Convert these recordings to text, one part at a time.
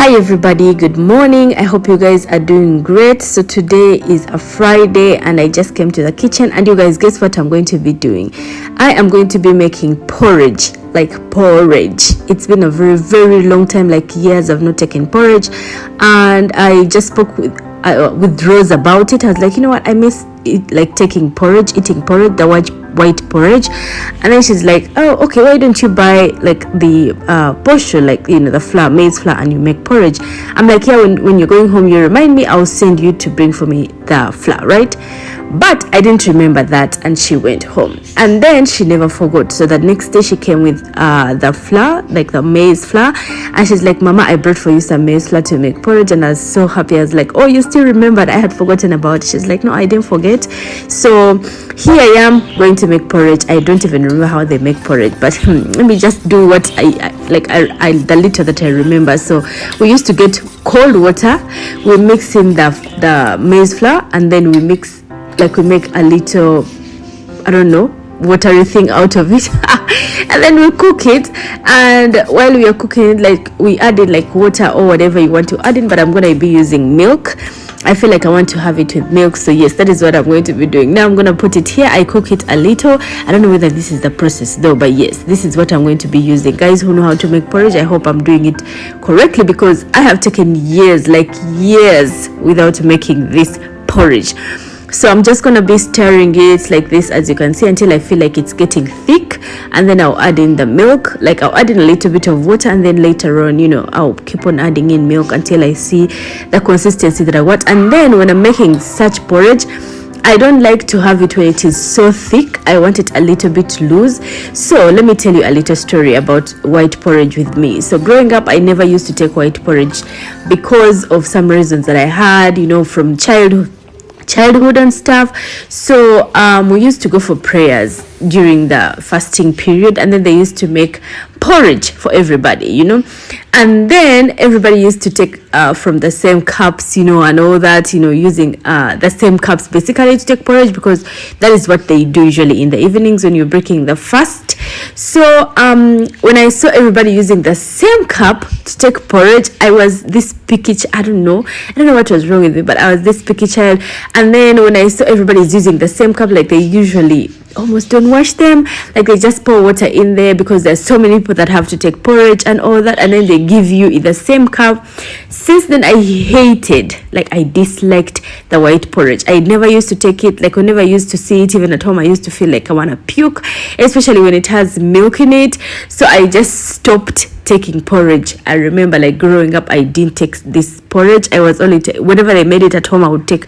Hi everybody, good morning. I hope you guys are doing great. So today is a Friday and I just came to the kitchen, and you guys, guess what I'm going to be doing? I am going to be making porridge. It's been a very long time, like years I've not taken porridge, and I just spoke with Rose about it. I was like, you know what, I miss it, like eating porridge, the white porridge. And then she's like, oh okay, why don't you buy like the posho, like the flour, maize flour, and you make porridge. I'm like, yeah, when you're going home, you remind me, I'll send you to bring for me the flour, right? But I didn't remember that, and she went home, and then she never forgot. So the next day she came with the flour, like the maize flour, and she's like, Mama, I brought for you some maize flour to make porridge. And I was so happy. I was like, oh, you still remembered? I had forgotten about it. She's like, no, I didn't forget. So here I am going to make porridge. I don't even remember how they make porridge, but let me just do what the little that I remember. So we used to get cold water, we mix in the maize flour, and then we make a little, I don't know, watery thing out of it and then we cook it. And while we are cooking it, like, we added like water or whatever you want to add in, but I'm gonna be using milk. I feel like I want to have it with milk, so yes, that is what I'm going to be doing. Now I'm going to put it here. I cook it a little. I don't know whether this is the process though, but yes, this is what I'm going to be using. Guys who know how to make porridge, I hope I'm doing it correctly, because I have taken years without making this porridge. So I'm just going to be stirring it like this, as you can see, until I feel like it's getting thick, and then I'll add in the milk. Like, I'll add in a little bit of water, and then later on, I'll keep on adding in milk until I see the consistency that I want. And then when I'm making such porridge, I don't like to have it when it is so thick. I want it a little bit loose. So let me tell you a little story about white porridge with me. So growing up, I never used to take white porridge because of some reasons that I had, from childhood and stuff. So we used to go for prayers during the fasting period, and then they used to make porridge for everybody, and then everybody used to take from the same cups, and all that, using the same cups basically to take porridge, because that is what they do usually in the evenings when you're breaking the fast. So when I saw everybody using the same cup to take porridge, I was this picky I don't know what was wrong with me, but I was this picky child. And then when I saw everybody's using the same cup, like, they usually almost don't wash them, like they just pour water in there, because there's so many people that have to take porridge and all that, and then they give you in the same cup. Since then, I disliked the white porridge. I never used to take it. Like, whenever I used to see it, even at home, I used to feel like I want to puke, especially when it has milk in it. So I just stopped taking porridge. I remember, like, growing up, I didn't take this porridge. I was only whenever I made it at home, I would take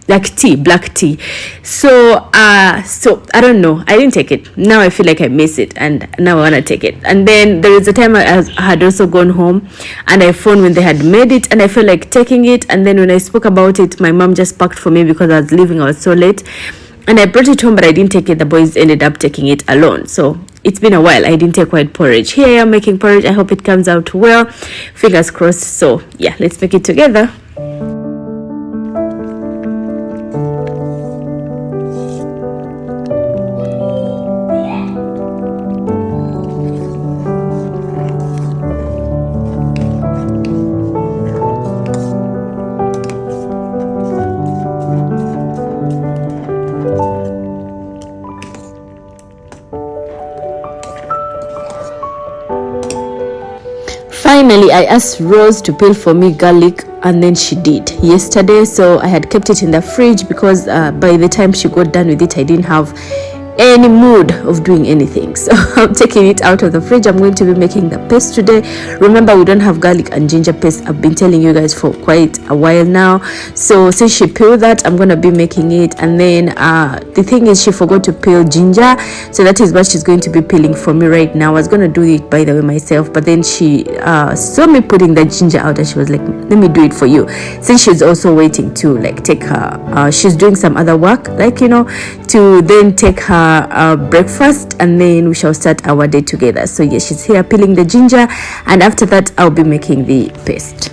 like black tea. So I don't know, I didn't take it. Now I feel like I miss it, and now I want to take it. And then there is a time I had also gone home, and I phoned when they had made it, and I felt like taking it. And then when I spoke about it, my mom just packed for me because I was leaving. I was so late, and I brought it home, but I didn't take it. The boys ended up taking it alone. So it's been a while. I didn't take white porridge. Here I am making porridge. I hope it comes out well. Fingers crossed. So yeah, let's make it together. Finally, I asked Rose to peel for me garlic, and then she did yesterday. So I had kept it in the fridge because by the time she got done with it, I didn't have any mood of doing anything. So I'm taking it out of the fridge. I'm going to be making the paste today. Remember, we don't have garlic and ginger paste. I've been telling you guys for quite a while now. So since she peeled that, I'm going to be making it. And then the thing is, she forgot to peel ginger, so that is what she's going to be peeling for me right now. I was going to do it, by the way, myself, but then she saw me putting the ginger out, and she was like, let me do it for you, since she's also waiting to like take her she's doing some other work, like, to then take her breakfast, and then we shall start our day together. So yes, she's here peeling the ginger, and after that I'll be making the paste.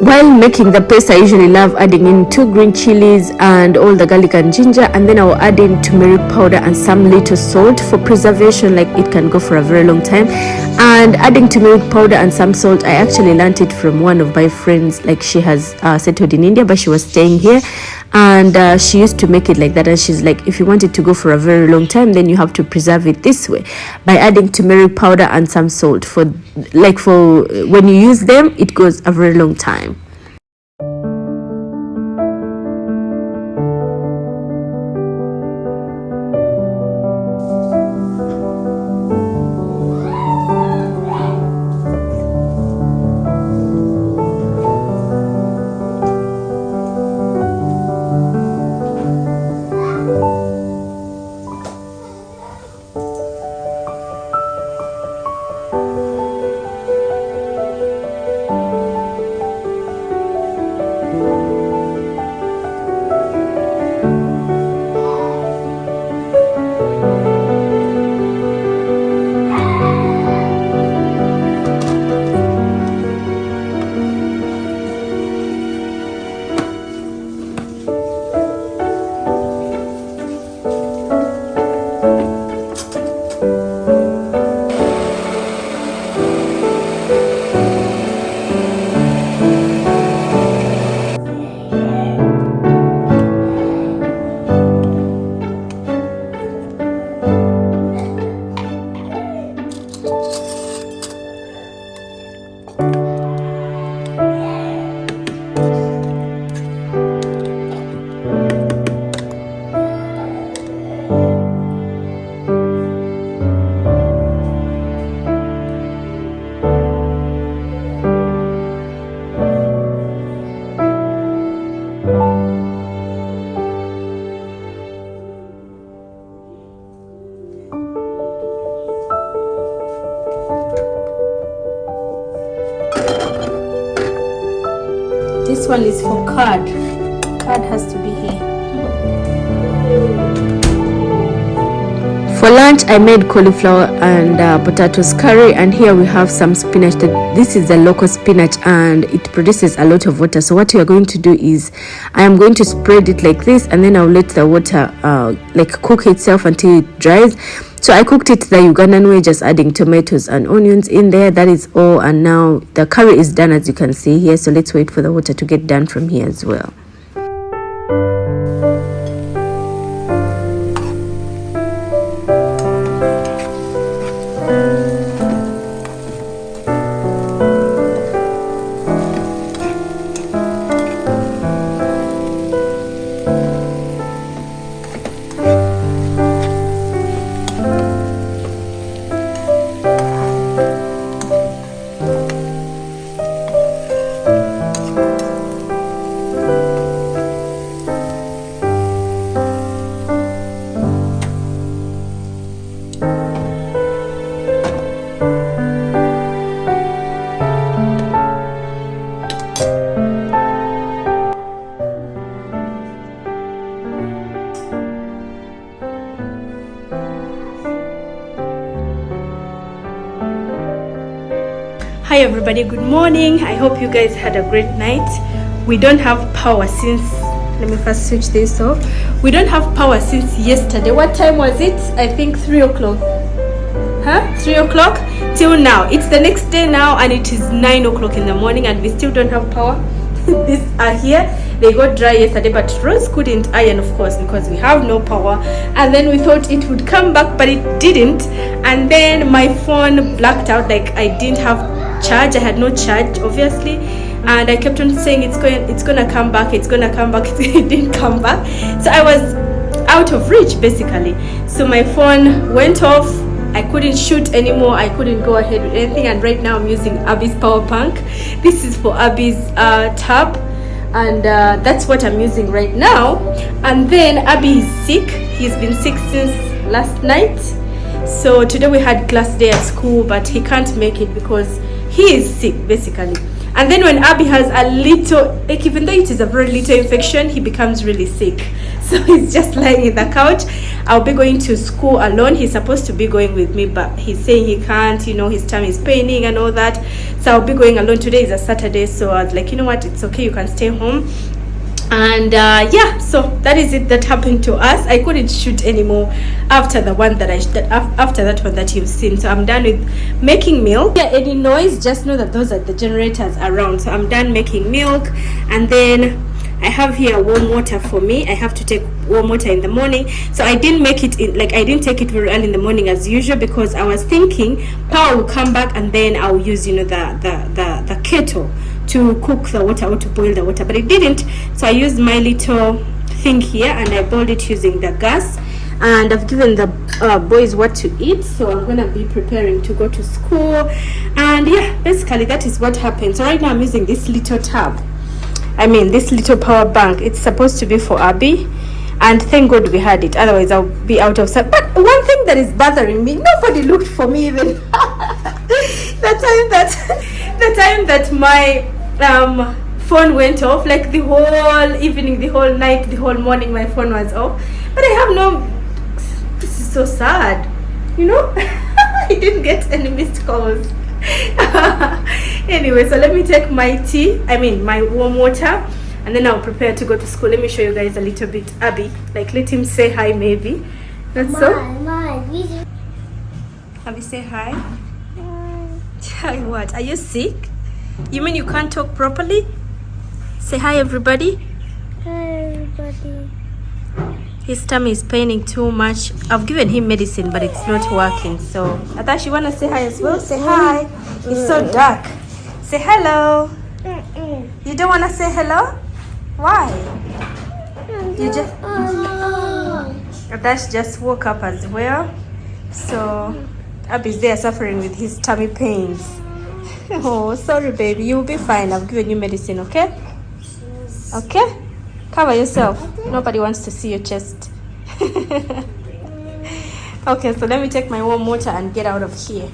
While making the paste, I usually love adding in 2 green chilies and all the garlic and ginger, and then I'll add in turmeric powder and some little salt for preservation, like it can go for a very long time. And adding turmeric powder and some salt, I actually learned it from one of my friends. Like, she has settled in India, but she was staying here, and she used to make it like that. And she's like, if you want it to go for a very long time, then you have to preserve it this way, by adding turmeric powder and some salt. For when you use them, it goes a very long time. This one is for curd. Curd has to be here. For lunch, I made cauliflower and potatoes curry, and here we have some spinach. This is a local spinach and it produces a lot of water. So what we are going to do is, I am going to spread it like this, and then I'll let the water cook itself until it dries. So I cooked it the Ugandan way, just adding tomatoes and onions in there. That is all, and now the curry is done, as you can see here. So let's wait for the water to get done from here as well. Hi everybody, good morning. I hope you guys had a great night. We don't have power since, let me first switch this off. We don't have power since yesterday. What time was it? I think 3 o'clock. 3 o'clock till now. It's the next day now, and it is 9 o'clock in the morning, and we still don't have power. These are here. They got dry yesterday, but Rose couldn't iron, of course, because we have no power. And then we thought it would come back, but it didn't. And then my phone blacked out, like I didn't have charge. I had no charge, obviously, and I kept on saying it's gonna come back, it didn't come back. So I was out of reach, basically. So my phone went off. I couldn't shoot anymore. I couldn't go ahead with anything. And right now I'm using Abby's power bank. This is for Abby's tab, and that's what I'm using right now. And then Abby is sick. He's been sick since last night. So today we had class day at school, but he can't make it because he is sick, basically. And then when Abby has a little, even though it is a very little infection, he becomes really sick. So he's just lying in the couch. I'll be going to school alone. He's supposed to be going with me, but he's saying he can't, you know, his tummy is paining and all that. So I'll be going alone. Today is a Saturday, so I was like, you know what, it's okay, you can stay home. And yeah, so that is it that happened to us. I couldn't shoot anymore after the one that after that one that you've seen. So I'm done with making milk. Yeah, any noise, just know that those are the generators around. So I'm done making milk, and then I have here warm water for me. I have to take warm water in the morning. So I didn't make it in, like I didn't take it very early in the morning as usual, because I was thinking power will come back and then I'll use, you know, the kettle to cook the water or to boil the water, but it didn't. So I used my little thing here and I boiled it using the gas. And I've given the boys what to eat, so I'm gonna be preparing to go to school. And yeah, basically that is what happened. So right now I'm using this little tab, I mean this little power bank. It's supposed to be for Abby, and thank God we had it, otherwise I'll be out of sight. But one thing that is bothering me, nobody looked for me even the time that my phone went off, like the whole evening, the whole night, the whole morning my phone was off. But I have no, this is so sad, you know. I didn't get any missed calls. Anyway, so let me take my tea, I mean my warm water, and then I'll prepare to go to school. Let me show you guys a little bit. Abby, like, let him say hi maybe. That's so. Abby, say hi. Hi. What, are you sick? You mean you can't talk properly? Say hi everybody. Hi everybody. His tummy is paining too much. I've given him medicine, but it's not working. So I thought you want to say hi as well. Say hi. It's so dark. Say hello. You don't want to say hello? Why? You just... Adash just woke up as well. So Abby's there suffering with his tummy pains. Oh, sorry baby. You'll be fine. I've given you medicine, okay? Okay? Cover yourself. Nobody wants to see your chest. Okay, so let me take my warm water and get out of here.